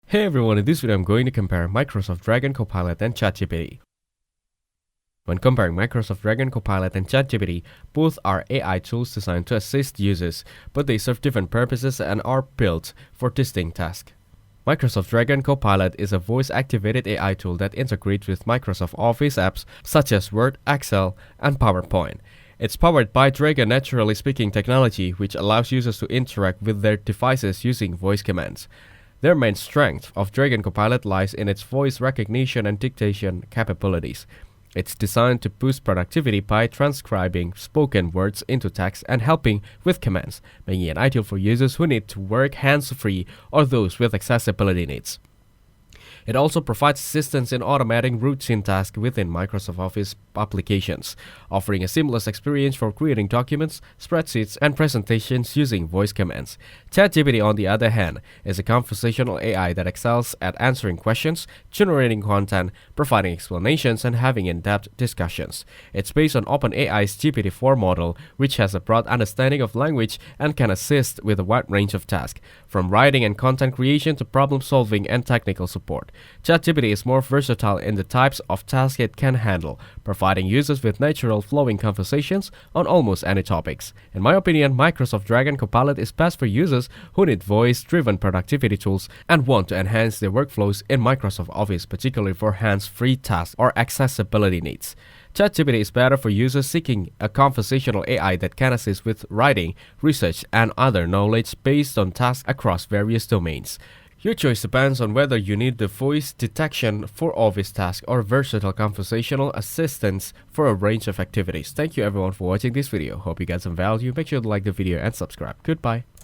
Hey everyone, in this video I'm going to compare Microsoft Dragon Copilot and Chatgpt. When comparing Microsoft Dragon Copilot and Chatgpt, both are AI tools designed to assist users, but they serve different purposes and are built for distinct tasks. Microsoft Dragon Copilot is a voice-activated AI tool that integrates with Microsoft Office apps such as Word, Excel, and PowerPoint. It's powered by Dragon naturally speaking technology, which allows users to interact with their devices using voice commands. Their main strength of Dragon Copilot lies in its voice recognition and dictation capabilities. It's designed to boost productivity by transcribing spoken words into text and helping with commands, making it ideal for users who need to work hands-free or those with accessibility needs. It also provides assistance in automating routine tasks within Microsoft Office applications, offering a seamless experience for creating documents, spreadsheets, and presentations using voice commands. Chatgpt, on the other hand, is a conversational AI that excels at answering questions, generating content, providing explanations, and having in-depth discussions. It's based on OpenAI's GPT-4 model, which has a broad understanding of language and can assist with a wide range of tasks, from writing and content creation to problem solving and technical support. Chatgpt is more versatile in the types of tasks it can handle, providing users with natural flowing conversations on almost any topics. In my opinion, Microsoft Dragon Copilot is best for users who need voice-driven productivity tools and want to enhance their workflows in Microsoft Office, particularly for hands-free tasks or accessibility needs. Chatgpt is better for users seeking a conversational AI that can assist with writing, research, and other knowledge based on tasks across various domains. Your choice depends on whether you need the voice detection for office tasks or versatile conversational assistance for a range of activities. Thank you everyone for watching this video. Hope you got some value. Make sure to like the video and subscribe. Goodbye.